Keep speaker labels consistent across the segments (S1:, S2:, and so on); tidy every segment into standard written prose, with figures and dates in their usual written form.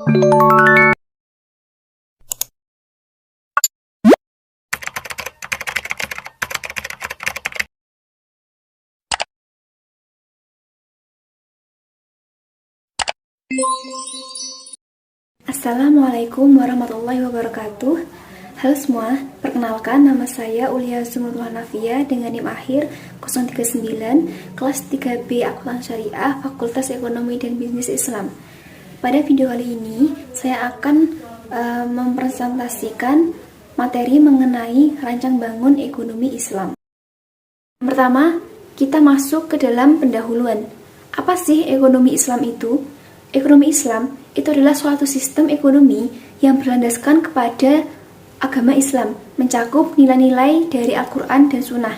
S1: Assalamualaikum warahmatullahi wabarakatuh. Halo semua, perkenalkan nama saya Ulia Zumurtulah Nafia dengan NIM akhir 039, kelas 3B Akuntansi Syariah, Fakultas Ekonomi dan Bisnis Islam. Pada video kali ini, saya akan mempresentasikan materi mengenai rancang bangun ekonomi Islam. Pertama, kita masuk ke dalam pendahuluan. Apa sih ekonomi Islam itu? Ekonomi Islam itu adalah suatu sistem ekonomi yang berlandaskan kepada agama Islam, mencakup nilai-nilai dari Al-Quran dan Sunnah.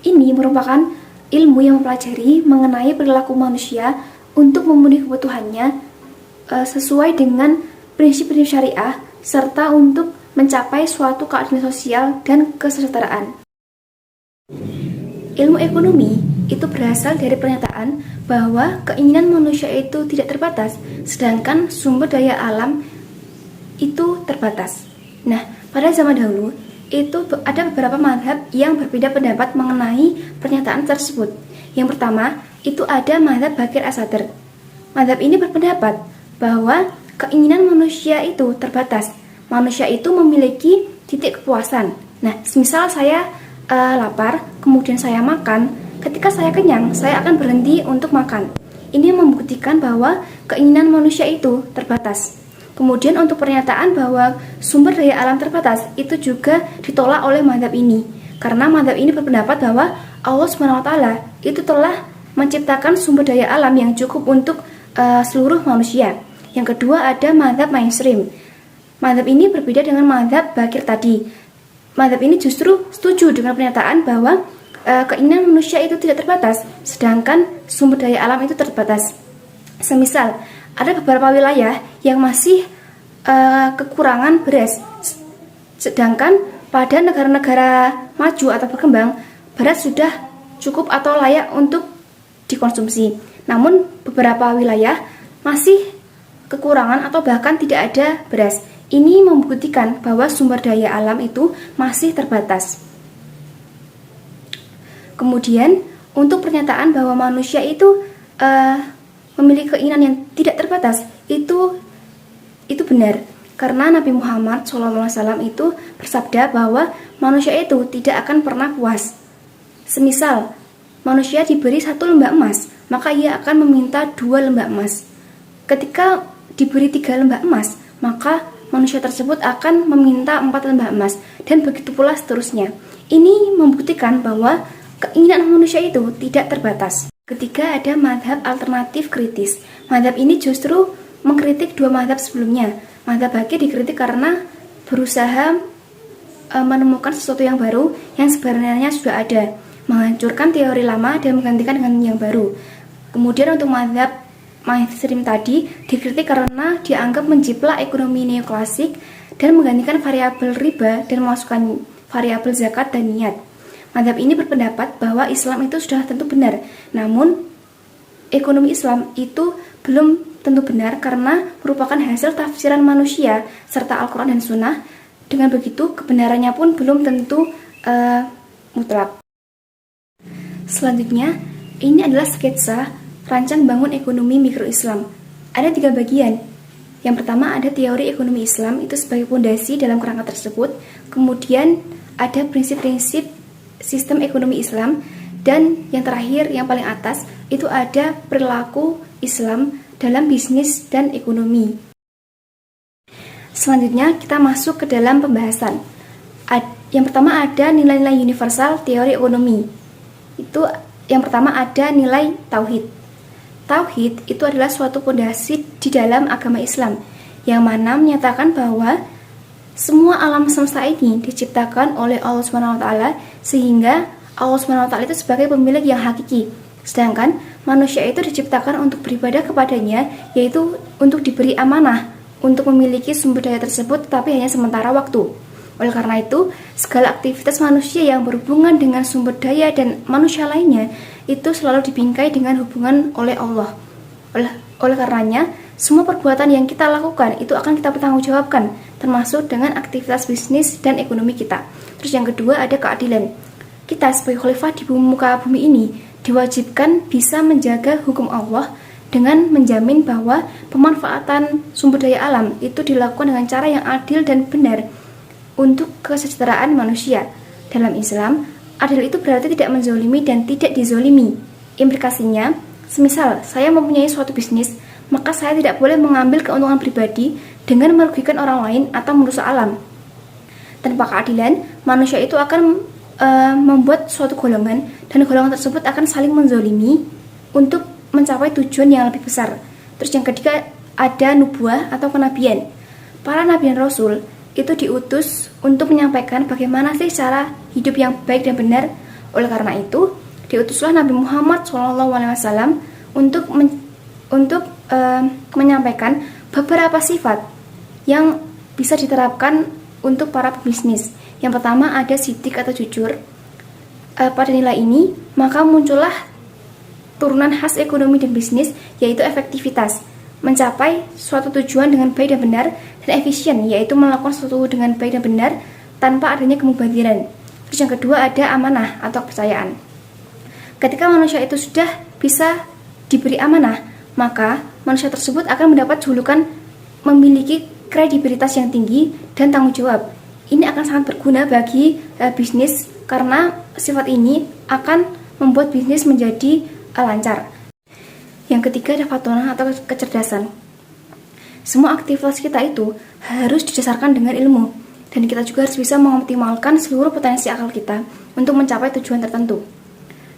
S1: Ini merupakan ilmu yang mempelajari mengenai perilaku manusia untuk memenuhi kebutuhannya sesuai dengan prinsip-prinsip syariah, serta untuk mencapai suatu keadilan sosial dan kesejahteraan. Ilmu ekonomi itu berasal dari pernyataan bahwa keinginan manusia itu tidak terbatas, sedangkan sumber daya alam itu terbatas. Nah, pada zaman dahulu, itu ada beberapa mazhab yang berbeda pendapat mengenai pernyataan tersebut. Yang pertama, itu ada mazhab Bakir As-Sadr. Mazhab ini berpendapat bahwa keinginan manusia itu terbatas. Manusia itu memiliki titik kepuasan. Nah, semisal saya lapar, kemudian saya makan, ketika saya kenyang, saya akan berhenti untuk makan. Ini membuktikan bahwa keinginan manusia itu terbatas. Kemudian untuk pernyataan bahwa sumber daya alam terbatas, itu juga ditolak oleh mazhab ini. Karena mazhab ini berpendapat bahwa Allah SWT itu telah menciptakan sumber daya alam yang cukup untuk seluruh manusia. Yang kedua ada mazhab mainstream. Mazhab ini berbeda dengan mazhab Bakir tadi. Mazhab ini justru setuju dengan pernyataan bahwa keinginan manusia itu tidak terbatas, sedangkan sumber daya alam itu terbatas. Semisal, ada beberapa wilayah yang masih kekurangan beras, sedangkan pada negara-negara maju atau berkembang, beras sudah cukup atau layak untuk dikonsumsi. Namun, beberapa wilayah masih kekurangan atau bahkan tidak ada beras. Ini membuktikan bahwa sumber daya alam itu masih terbatas. Kemudian, untuk pernyataan bahwa manusia itu memiliki keinginan yang tidak terbatas, itu benar. Karena Nabi Muhammad SAW itu bersabda bahwa manusia itu tidak akan pernah puas. Semisal, manusia diberi 1 lembah emas, maka ia akan meminta 2 lembah emas. Ketika diberi 3 lembah emas, maka manusia tersebut akan meminta 4 lembah emas, dan begitu pula seterusnya. Ini membuktikan bahwa keinginan manusia itu tidak terbatas. Ketiga ada mazhab alternatif kritis. Mazhab ini justru mengkritik 2 mazhab sebelumnya. Mazhab Bakir dikritik karena berusaha menemukan sesuatu yang baru yang sebenarnya sudah ada, menghancurkan teori lama dan menggantikan dengan yang baru. Kemudian untuk mazhab mainstream tadi dikritik karena dianggap menjiplak ekonomi neoklasik dan menggantikan variabel riba dan memasukkan variabel zakat dan niat. Mazhab ini berpendapat bahwa Islam itu sudah tentu benar, namun ekonomi Islam itu belum tentu benar karena merupakan hasil tafsiran manusia serta Al-Quran dan Sunnah. Dengan begitu, kebenarannya pun belum tentu mutlak. Selanjutnya, ini adalah sketsa rancang bangun ekonomi mikro Islam. Ada 3 bagian. Yang pertama ada teori ekonomi Islam, itu sebagai fondasi dalam kerangka tersebut. Kemudian ada prinsip-prinsip sistem ekonomi Islam. Dan yang terakhir, yang paling atas, itu ada perilaku Islam dalam bisnis dan ekonomi. Selanjutnya kita masuk ke dalam pembahasan. Yang pertama ada nilai-nilai universal teori ekonomi. Itu yang pertama ada nilai tauhid. Tauhid itu adalah suatu fondasi di dalam agama Islam yang mana menyatakan bahwa semua alam semesta ini diciptakan oleh Allah SWT, sehingga Allah SWT itu sebagai pemilik yang hakiki. Sedangkan manusia itu diciptakan untuk beribadah kepadanya, yaitu untuk diberi amanah untuk memiliki sumber daya tersebut, tetapi hanya sementara waktu. Oleh karena itu, segala aktivitas manusia yang berhubungan dengan sumber daya dan manusia lainnya itu selalu dibingkai dengan hubungan oleh Allah. Oleh karenanya, Semua perbuatan yang kita lakukan itu akan kita pertanggungjawabkan, termasuk dengan aktivitas bisnis dan ekonomi kita. Terus yang kedua ada keadilan. Kita sebagai khalifah di muka bumi ini diwajibkan bisa menjaga hukum Allah dengan menjamin bahwa pemanfaatan sumber daya alam itu dilakukan dengan cara yang adil dan benar untuk kesejahteraan manusia. Dalam Islam, adil itu berarti tidak menzolimi dan tidak dizolimi. Implikasinya, semisal saya mempunyai suatu bisnis, maka saya tidak boleh mengambil keuntungan pribadi dengan merugikan orang lain atau merusak alam. Tanpa keadilan, manusia itu akan membuat suatu golongan, dan golongan tersebut akan saling menzolimi untuk mencapai tujuan yang lebih besar. Terus yang ketiga ada nubuah atau kenabian. Para nabi dan rasul itu diutus untuk menyampaikan bagaimana sih cara hidup yang baik dan benar. Oleh karena itu, diutuslah Nabi Muhammad SAW untuk menyampaikan beberapa sifat yang bisa diterapkan untuk para pebisnis. Yang pertama ada sidik atau jujur. Pada nilai ini, maka muncullah turunan khas ekonomi dan bisnis, yaitu efektivitas, mencapai suatu tujuan dengan baik dan benar, dan efisien, yaitu melakukan sesuatu dengan baik dan benar tanpa adanya kemubaziran. Terus yang kedua ada amanah atau kepercayaan. Ketika manusia itu sudah bisa diberi amanah, maka manusia tersebut akan mendapat julukan memiliki kredibilitas yang tinggi dan tanggung jawab. Ini akan sangat berguna bagi bisnis karena sifat ini akan membuat bisnis menjadi lancar. Yang ketiga ada fatonah atau kecerdasan. Semua aktivitas kita itu harus didasarkan dengan ilmu, dan kita juga harus bisa mengoptimalkan seluruh potensi akal kita untuk mencapai tujuan tertentu.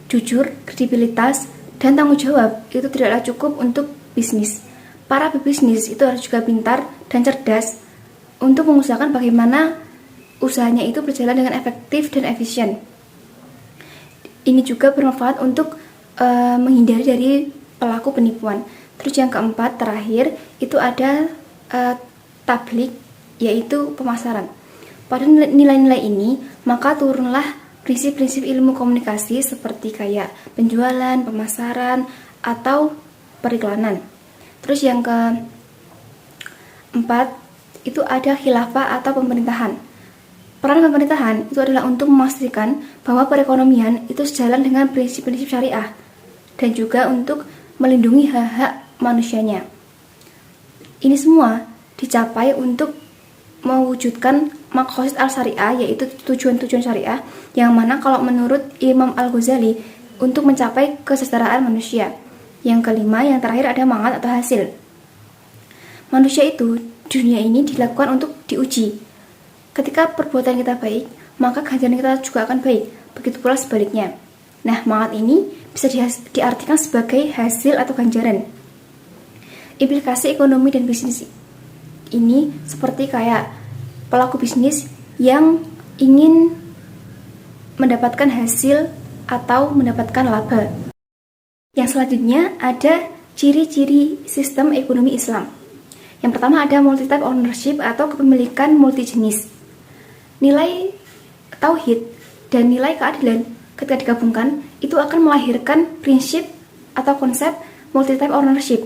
S1: Jujur, kredibilitas, dan tanggung jawab itu tidaklah cukup untuk bisnis. Para pebisnis itu harus juga pintar dan cerdas untuk mengusahakan bagaimana usahanya itu berjalan dengan efektif dan efisien. Ini juga bermanfaat untuk menghindari dari pelaku penipuan. Terus yang keempat terakhir itu ada tablik, yaitu pemasaran. Pada nilai-nilai ini maka turunlah prinsip-prinsip ilmu komunikasi seperti kayak penjualan, pemasaran, atau periklanan. Terus yang keempat itu ada khilafah atau pemerintahan. Peran pemerintahan itu adalah untuk memastikan bahwa perekonomian itu sejalan dengan prinsip-prinsip syariah dan juga untuk melindungi hak-hak manusianya. Ini semua dicapai untuk mewujudkan maqasid al-syariah, yaitu tujuan-tujuan syariah, yang mana kalau menurut Imam Al-Ghazali untuk mencapai kesejahteraan manusia. Yang kelima, yang terakhir ada mangat atau hasil. Manusia itu di dunia ini dilakukan untuk diuji. Ketika perbuatan kita baik, maka ganjaran kita juga akan baik. Begitu pula sebaliknya. Nah, mangat ini bisa diartikan sebagai hasil atau ganjaran. Implikasi ekonomi dan bisnis ini seperti kayak pelaku bisnis yang ingin mendapatkan hasil atau mendapatkan laba. Yang selanjutnya ada ciri-ciri sistem ekonomi Islam. Yang pertama ada multi-type ownership atau kepemilikan multijenis. Nilai tauhid dan nilai keadilan ketika digabungkan itu akan melahirkan prinsip atau konsep multi-type ownership.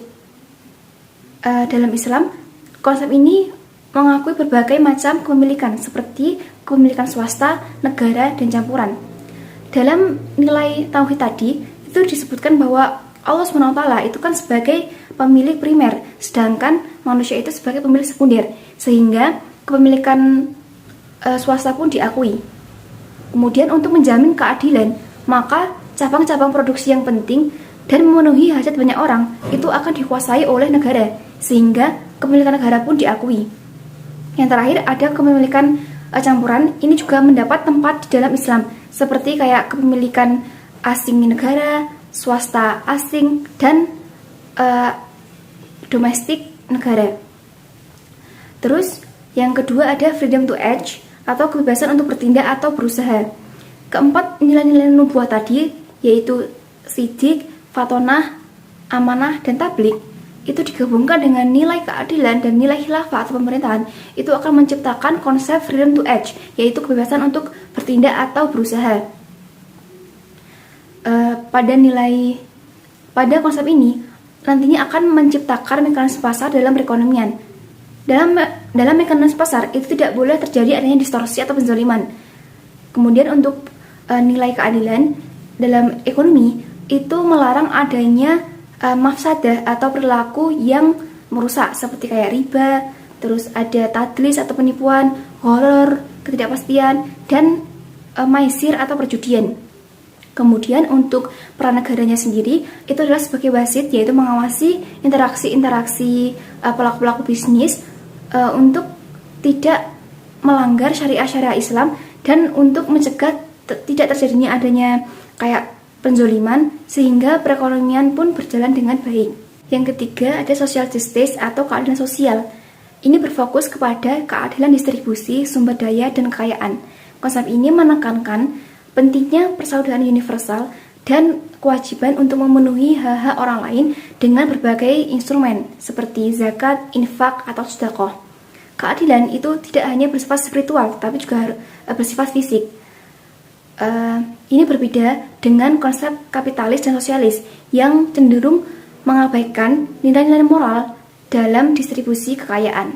S1: Dalam Islam, konsep ini mengakui berbagai macam kepemilikan seperti kepemilikan swasta, negara, dan campuran. Dalam nilai tauhid tadi itu disebutkan bahwa Allah SWT itu kan sebagai pemilik primer, sedangkan manusia itu sebagai pemilik sekunder, sehingga kepemilikan swasta pun diakui. Kemudian untuk menjamin keadilan, maka cabang-cabang produksi yang penting dan memenuhi hajat banyak orang itu akan dikuasai oleh negara, sehingga kepemilikan negara pun diakui. Yang terakhir ada kepemilikan campuran, ini juga mendapat tempat di dalam Islam, seperti kayak kepemilikan asing negara, swasta asing, dan domestik negara. Terus yang kedua ada freedom to act atau kebebasan untuk bertindak atau berusaha. Keempat nilai-nilai nubuah tadi, yaitu sidik, fatonah, amanah, dan tablik, itu digabungkan dengan nilai keadilan dan nilai khilafah atau pemerintahan, itu akan menciptakan konsep freedom to act, yaitu kebebasan untuk bertindak atau berusaha. Pada konsep ini, nantinya akan menciptakan mekanisme pasar dalam perekonomian. Dalam mekanisme pasar itu tidak boleh terjadi adanya distorsi atau penzaliman. Kemudian untuk nilai keadilan dalam ekonomi itu melarang adanya mafsadah atau perilaku yang merusak seperti kayak riba, terus ada tadlis atau penipuan, horor, ketidakpastian, dan maisir atau perjudian. Kemudian untuk peran negaranya sendiri itu adalah sebagai wasit, yaitu mengawasi interaksi pelaku-pelaku bisnis untuk tidak melanggar syariah Islam dan untuk mencegah tidak terjadinya adanya kayak penzoliman sehingga perekonomian pun berjalan dengan baik. Yang ketiga ada social justice atau keadilan sosial. Ini berfokus kepada keadilan distribusi sumber daya dan kekayaan. Konsep ini menekankan pentingnya persaudaraan universal dan kewajiban untuk memenuhi hak-hak orang lain dengan berbagai instrumen seperti zakat, infak, atau sedekah. Keadilan itu tidak hanya bersifat spiritual, tapi juga bersifat fisik. Ini berbeda dengan konsep kapitalis dan sosialis yang cenderung mengabaikan nilai-nilai moral dalam distribusi kekayaan.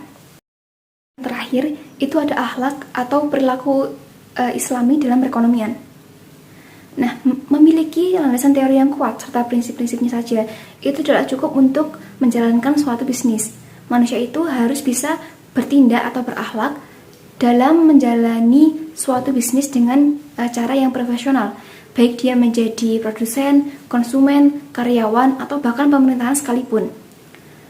S1: Terakhir, itu ada akhlak atau perilaku Islami dalam perekonomian. Nah, memiliki landasan teori yang kuat serta prinsip-prinsipnya saja, itu tidak cukup untuk menjalankan suatu bisnis. Manusia itu harus bisa bertindak atau berakhlak dalam menjalani suatu bisnis dengan cara yang profesional, baik dia menjadi produsen, konsumen, karyawan, atau bahkan pemerintahan sekalipun.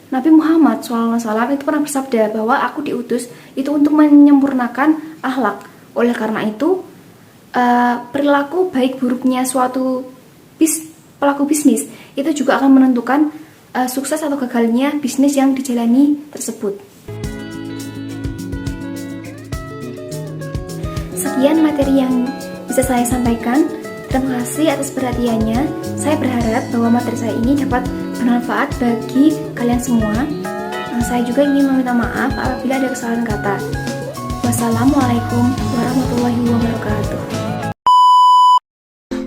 S1: Nabi Muhammad SAW itu pernah bersabda bahwa aku diutus itu untuk menyempurnakan akhlak. Oleh karena itu, perilaku baik buruknya suatu pelaku bisnis itu juga akan menentukan sukses atau gagalnya bisnis yang dijalani tersebut. Sekian materi yang bisa saya sampaikan. Terima kasih atas perhatiannya. Saya berharap bahwa materi saya ini dapat bermanfaat bagi kalian semua. Saya juga ingin meminta maaf apabila ada kesalahan kata. Wassalamualaikum warahmatullahi wabarakatuh.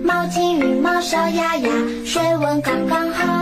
S2: 猫金羽毛小鸭鸭，水温刚刚好。